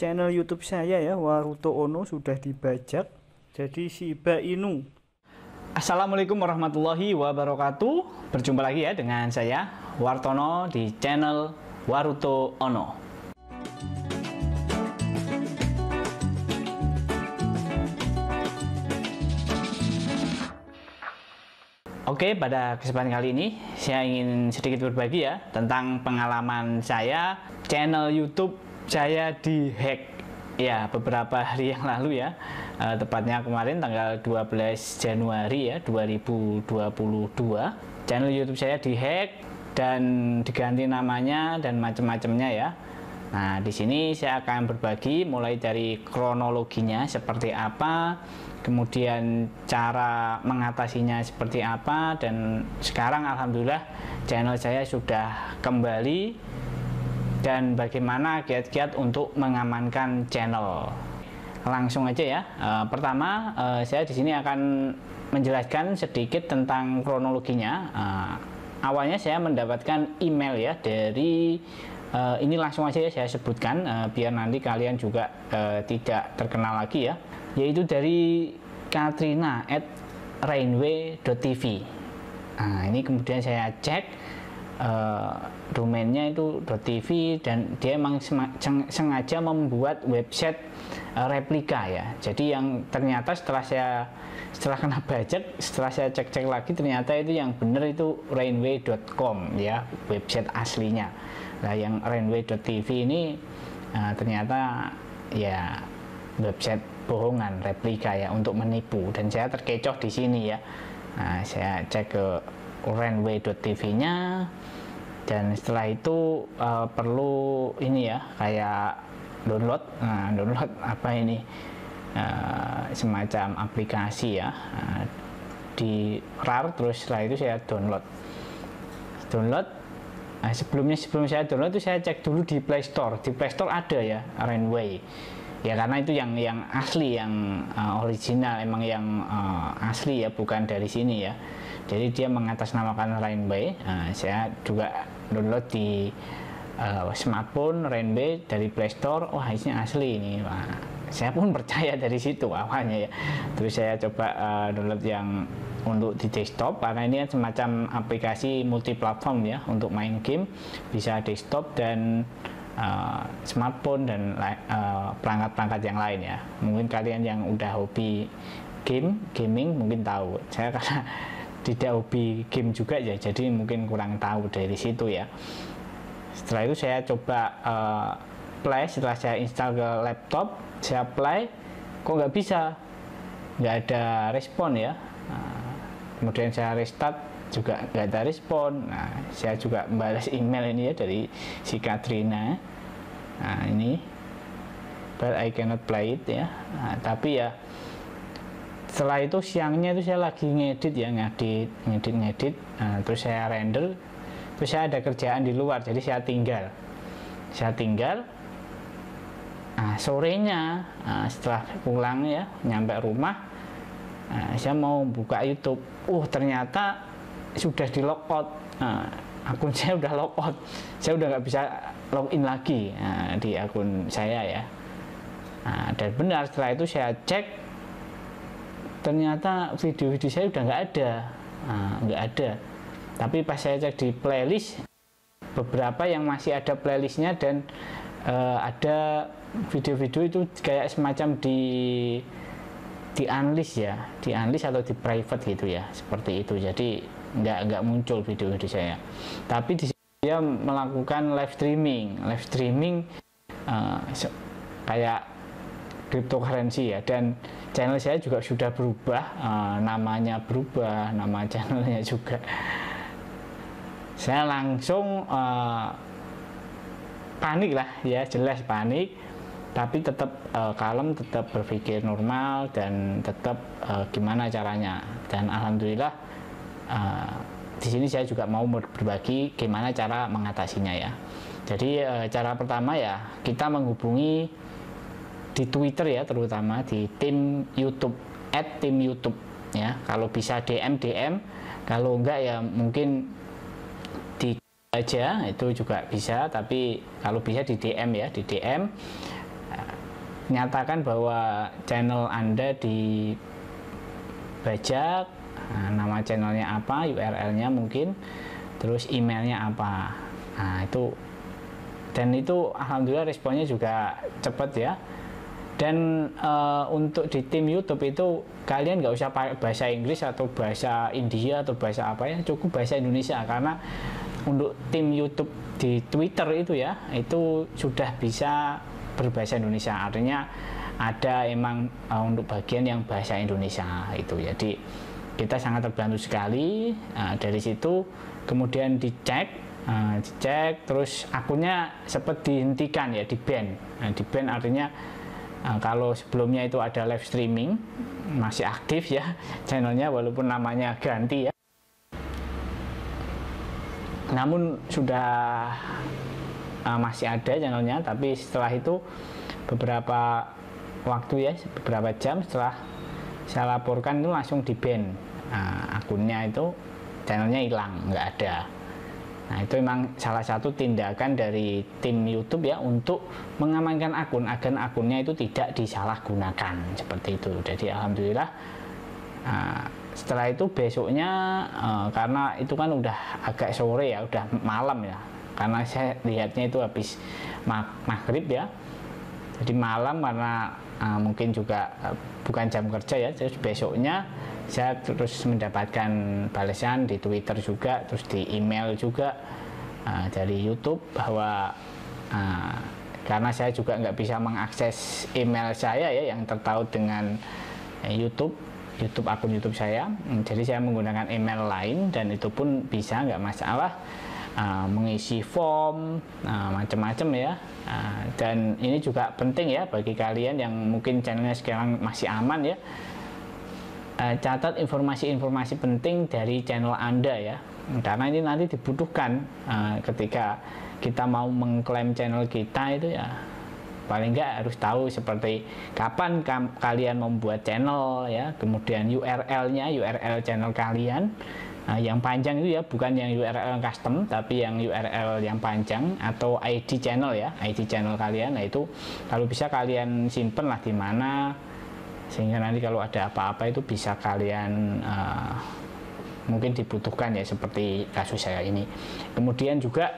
channel YouTube saya ya, Waruto Ono sudah dibajak jadi Shiba Inu. Assalamualaikum warahmatullahi wabarakatuh. Berjumpa lagi ya dengan saya Wartono di channel Waruto Ono. Oke, pada kesempatan kali ini saya ingin sedikit berbagi ya tentang pengalaman saya channel YouTube saya dihack ya beberapa hari yang lalu ya, tepatnya kemarin tanggal 12 Januari ya 2022. Channel YouTube saya dihack dan diganti namanya dan macam-macamnya ya. Nah, di sini saya akan berbagi mulai dari kronologinya seperti apa, kemudian cara mengatasinya seperti apa, dan sekarang alhamdulillah channel saya sudah kembali dan bagaimana kiat-kiat untuk mengamankan channel. Langsung aja ya. Pertama, saya di sini akan menjelaskan sedikit tentang kronologinya. Awalnya saya mendapatkan email ya dari ini langsung aja ya saya sebutkan biar nanti kalian juga tidak terkenal lagi ya, yaitu dari katrina@rainway.tv. Nah, ini kemudian saya cek domainnya itu .tv dan dia emang sengaja membuat website replika ya. Jadi yang ternyata setelah kena bajak, setelah saya cek-cek lagi ternyata itu yang benar itu rainway.com ya, website aslinya. Nah, yang rainway.tv ini ternyata ya website bohongan, replika ya, untuk menipu, dan saya terkecoh di sini ya. Nah, saya cek ke rainway.tv-nya dan setelah itu perlu ini ya, kayak download. Nah, download apa ini, semacam aplikasi ya, di RAR. Terus setelah itu saya download. Nah, sebelum saya download itu saya cek dulu di Play Store. Di Play Store ada ya Rainway ya, karena itu yang asli, yang original, emang yang asli ya, bukan dari sini ya. Jadi dia mengatasnamakan Rainway. Saya juga download di smartphone Rainway dari Play Store. Wah, isinya asli ini. Wah, saya pun percaya dari situ awalnya ya. Terus saya coba download yang untuk di desktop, karena ini kan semacam aplikasi multiplatform ya, untuk main game bisa desktop dan smartphone dan perangkat-perangkat yang lain ya. Mungkin kalian yang udah hobi gaming mungkin tahu. Saya karena tidak hobi game juga ya, jadi mungkin kurang tahu dari situ ya. Setelah itu saya coba play. Setelah saya install ke laptop, saya play, kok nggak bisa, nggak ada respon ya. Kemudian saya restart juga nggak ada respon. Nah, saya juga membalas email ini ya dari si Katrina. Nah, ini but I cannot play it ya. Nah, tapi ya setelah itu siangnya itu saya lagi ngedit ya, ngedit. Nah, terus saya render. Terus saya ada kerjaan di luar, jadi saya tinggal. Nah, sorenya setelah pulang ya, nyampe rumah, saya mau buka YouTube. Ternyata sudah di logout. Akun saya udah logout. Saya udah nggak bisa login lagi di akun saya ya. Dan benar, setelah itu saya cek, ternyata video-video saya udah nggak ada. Tapi pas saya cek di playlist, beberapa yang masih ada playlistnya, dan ada video-video itu kayak semacam di unlist ya, di unlist atau di private gitu ya, seperti itu. Jadi nggak muncul video-video saya. Tapi di sini dia melakukan live streaming kayak cryptocurrency ya, dan channel saya juga sudah berubah, namanya berubah, nama channelnya juga. Saya langsung panik lah ya, jelas panik. Tapi tetap kalem, tetap berpikir normal, dan tetap gimana caranya. Dan alhamdulillah di sini saya juga mau berbagi gimana cara mengatasinya ya. Jadi cara pertama ya, kita menghubungi di Twitter ya, terutama di tim YouTube, @tim YouTube ya. Kalau bisa DM, kalau enggak ya mungkin di aja itu juga bisa, tapi kalau bisa di DM ya, di DM. nyatakan bahwa channel Anda dibajak, nama channelnya apa, URL-nya mungkin, terus emailnya apa. Nah itu, dan itu alhamdulillah responnya juga cepat ya. Dan untuk di tim YouTube itu kalian nggak usah pakai bahasa Inggris atau bahasa India atau bahasa apa ya, cukup bahasa Indonesia, karena untuk tim YouTube di Twitter itu ya, itu sudah bisa berbahasa Indonesia, artinya ada emang untuk bagian yang bahasa Indonesia itu. Jadi kita sangat terbantu sekali. Dari situ kemudian dicek, terus akunnya sempat dihentikan ya, di ban. Di ban artinya kalau sebelumnya itu ada live streaming masih aktif ya channelnya, walaupun namanya ganti ya, namun sudah masih ada channelnya. Tapi setelah itu beberapa waktu ya, beberapa jam setelah saya laporkan itu langsung di ban, akunnya itu, channelnya hilang, nggak ada. Nah itu memang salah satu tindakan dari tim YouTube ya, untuk mengamankan akun agar akunnya itu tidak disalahgunakan seperti itu. Jadi alhamdulillah setelah itu besoknya, karena itu kan udah agak sore ya, udah malam ya, karena saya lihatnya itu habis maghrib ya, jadi malam, karena mungkin juga bukan jam kerja ya. Terus besoknya saya terus mendapatkan balasan di Twitter juga, terus di email juga dari YouTube, bahwa karena saya juga nggak bisa mengakses email saya ya yang tertaut dengan YouTube akun YouTube saya, jadi saya menggunakan email lain, dan itu pun bisa, nggak masalah, mengisi form macam-macam ya. Dan ini juga penting ya bagi kalian yang mungkin channelnya sekarang masih aman ya, catat informasi-informasi penting dari channel Anda ya, karena ini nanti dibutuhkan ketika kita mau mengklaim channel kita itu ya. Paling nggak harus tahu seperti kapan kalian membuat channel ya, kemudian URL-nya, URL channel kalian yang panjang itu ya, bukan yang URL custom, tapi yang URL yang panjang, atau ID channel ya, ID channel kalian. Nah itu kalau bisa kalian simpen lah di mana, sehingga nanti kalau ada apa-apa itu bisa kalian mungkin dibutuhkan ya, seperti kasus saya ini. Kemudian juga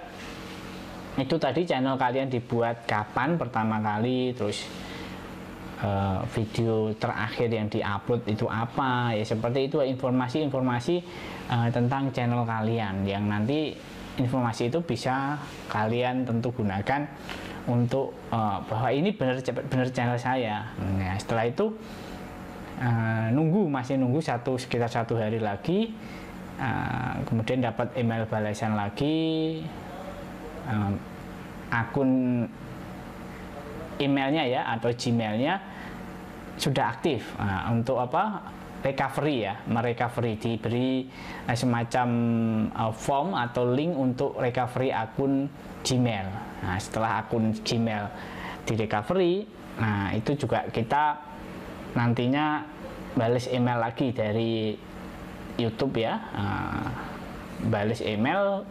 itu tadi channel kalian dibuat kapan pertama kali, terus video terakhir yang diupload itu apa ya, seperti itu informasi-informasi tentang channel kalian, yang nanti informasi itu bisa kalian tentu gunakan untuk bahwa ini benar channel saya. Nah, setelah itu masih nunggu sekitar satu hari lagi, kemudian dapat email balasan lagi, akun emailnya ya atau Gmailnya sudah aktif untuk apa, recovery ya, merecovery, diberi semacam form atau link untuk recovery akun Gmail. Nah setelah akun Gmail di recovery, nah itu juga kita nantinya balas email lagi dari YouTube ya, balas email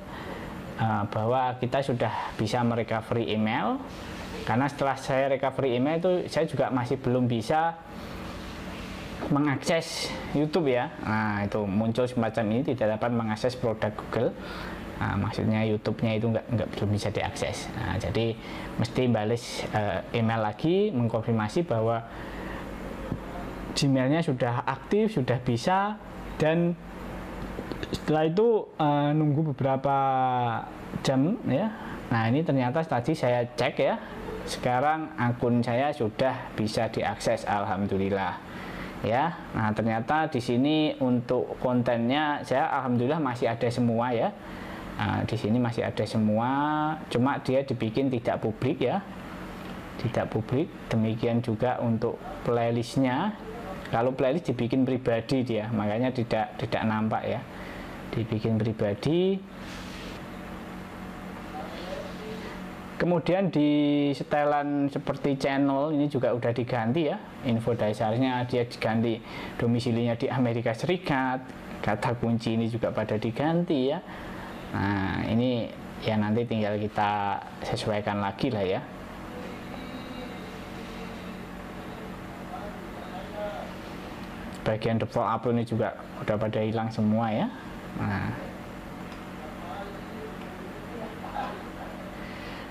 bahwa kita sudah bisa merecovery email. Karena setelah saya recovery email itu saya juga masih belum bisa mengakses YouTube ya. Nah itu muncul semacam ini, tidak dapat mengakses produk Google. Maksudnya YouTube-nya itu belum bisa diakses. Nah, jadi mesti balas email lagi mengkonfirmasi bahwa Gmailnya sudah aktif, sudah bisa. Dan setelah itu nunggu beberapa jam ya. Nah ini ternyata tadi saya cek ya, sekarang akun saya sudah bisa diakses, alhamdulillah ya. Nah ternyata di sini untuk kontennya saya alhamdulillah masih ada semua ya. Di sini masih ada semua, cuma dia dibikin tidak publik ya, tidak publik. Demikian juga untuk playlistnya, kalau playlist dibikin pribadi dia, makanya tidak nampak ya, dibikin pribadi. Kemudian di setelan seperti channel ini juga udah diganti ya, info dasarnya dia diganti, domisilinya di Amerika Serikat, kata kunci ini juga pada diganti ya. Nah ini ya nanti tinggal kita sesuaikan lagi lah ya. bagian default upload ini juga udah pada hilang semua ya. Nah,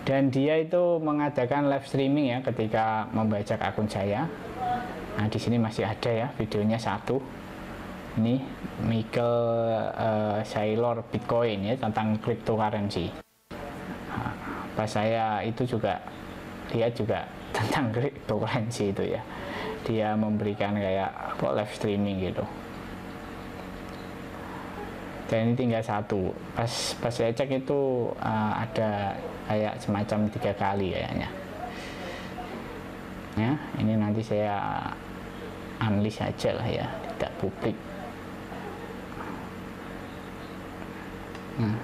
dan dia itu mengadakan live streaming ya ketika membajak akun saya. Nah, di sini masih ada ya videonya satu. Ini Michael Saylor Bitcoin ya, tentang cryptocurrency. Nah, pas saya itu juga lihat juga tentang cryptocurrency itu ya. Dia memberikan kayak live streaming gitu. Dan ini tinggal satu. Pas saya cek itu ada kayak semacam 3 kali kayaknya. Ya, ini nanti saya unlist aja lah ya, tidak publik. Nah.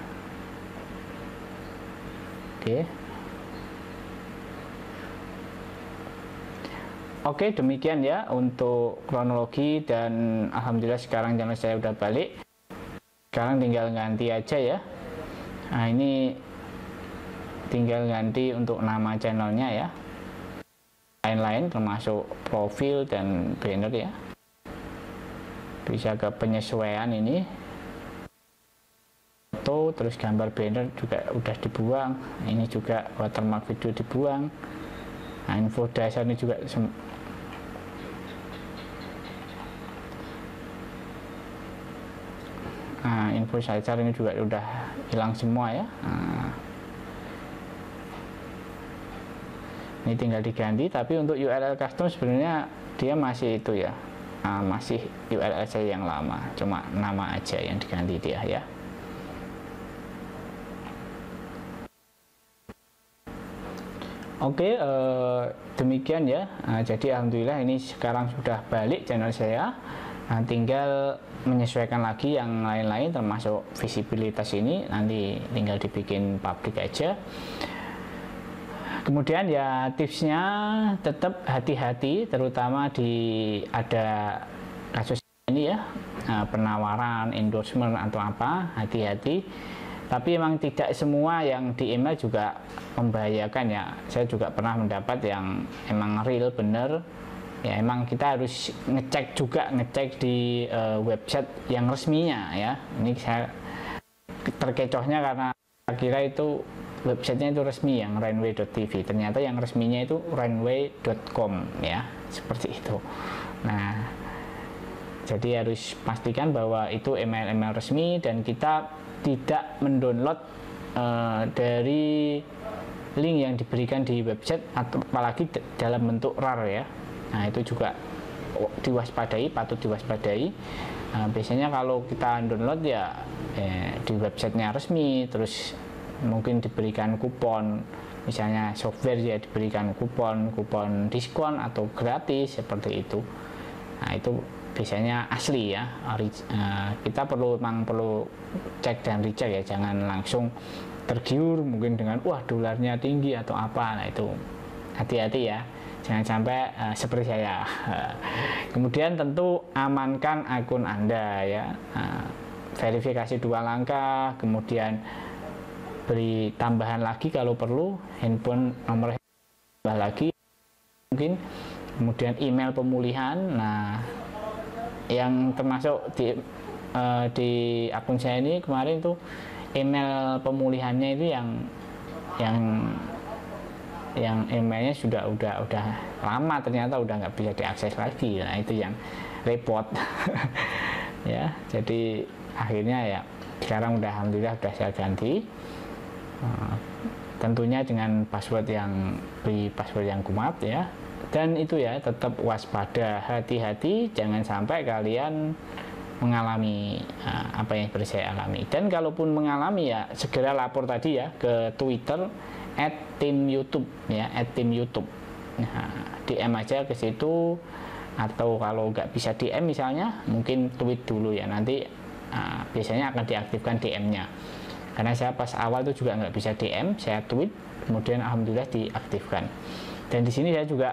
Oke, demikian ya untuk kronologi, dan alhamdulillah sekarang channel saya udah balik. Sekarang tinggal ganti aja ya. Nah, ini tinggal ganti untuk nama channelnya ya. Lain-lain termasuk profil dan banner ya. Bisa ke penyesuaian ini. Foto, terus gambar banner juga udah dibuang. Ini juga watermark video dibuang. Nah, info dasar ini juga info dasar ini juga udah hilang semua ya. Nah, ini tinggal diganti, tapi untuk URL custom sebenarnya dia masih itu ya, masih URL saya yang lama, cuma nama aja yang diganti dia ya. Oke, demikian ya. Jadi alhamdulillah ini sekarang sudah balik channel saya. Nah, tinggal menyesuaikan lagi yang lain-lain termasuk visibilitas ini, nanti tinggal dibikin publik aja. Kemudian ya tipsnya tetap hati-hati, terutama di ada kasus ini ya, penawaran, endorsement atau apa, hati-hati. Tapi emang tidak semua yang di email juga membahayakan ya. Saya juga pernah mendapat yang emang real bener. Ya emang kita harus ngecek di website yang resminya ya. Ini saya terkecohnya karena kira itu websitenya itu resmi yang runway.tv. Ternyata yang resminya itu runway.com ya, seperti itu. Nah, jadi harus pastikan bahwa itu email-email resmi dan kita tidak mendownload dari link yang diberikan di website, atau apalagi dalam bentuk RAR ya. Nah, itu juga diwaspadai, patut diwaspadai. Biasanya kalau kita download ya di websitenya resmi, terus mungkin diberikan kupon, misalnya software ya diberikan kupon diskon atau gratis seperti itu. Nah, itu biasanya asli ya. Kita memang perlu cek dan recheck ya, jangan langsung tergiur mungkin dengan wah dolarnya tinggi atau apa. Nah, itu hati-hati ya, jangan sampai seperti saya. Kemudian tentu amankan akun Anda ya, verifikasi 2 langkah, kemudian beri tambahan lagi kalau perlu, handphone nomor tambah lagi mungkin, kemudian email pemulihan. Nah, yang termasuk di akun saya ini kemarin tuh email pemulihannya itu yang emailnya udah lama, ternyata udah nggak bisa diakses lagi. Nah, itu yang repot. Ya, jadi akhirnya ya sekarang udah alhamdulillah udah saya ganti. Tentunya dengan password yang kuat ya. Dan itu ya, tetap waspada, hati-hati, jangan sampai kalian mengalami apa yang seperti saya alami. Dan kalaupun mengalami ya segera lapor tadi ya ke Twitter @timyoutube ya, @timyoutube. Nah, DM aja ke situ, atau kalau nggak bisa DM misalnya mungkin tweet dulu ya, nanti biasanya akan diaktifkan DM-nya. Karena saya pas awal itu juga nggak bisa DM, saya tweet, kemudian alhamdulillah diaktifkan. Dan di sini saya juga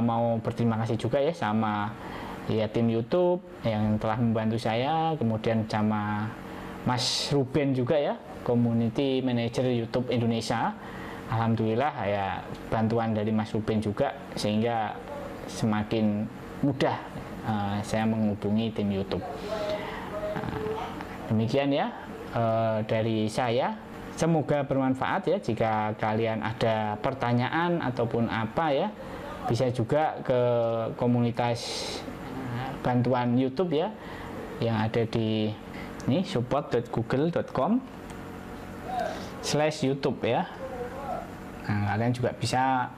mau berterima kasih juga ya sama ya tim YouTube yang telah membantu saya, kemudian sama Mas Ruben juga ya, Community Manager YouTube Indonesia. Alhamdulillah ya bantuan dari Mas Ruben juga, sehingga semakin mudah saya menghubungi tim YouTube. Demikian ya dari saya. Semoga bermanfaat ya. Jika kalian ada pertanyaan ataupun apa ya, bisa juga ke komunitas bantuan YouTube ya, yang ada di ini support.google.com/YouTube ya. Nah, kalian juga bisa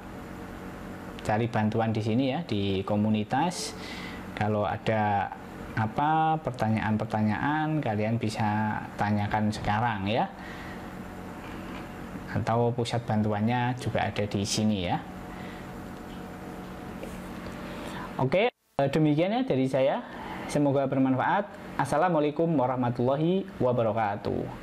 cari bantuan di sini ya, di komunitas. Kalau ada apa pertanyaan-pertanyaan, kalian bisa tanyakan sekarang ya, atau pusat bantuannya juga ada di sini ya. Oke, demikian ya dari saya. Semoga bermanfaat. Assalamualaikum warahmatullahi wabarakatuh.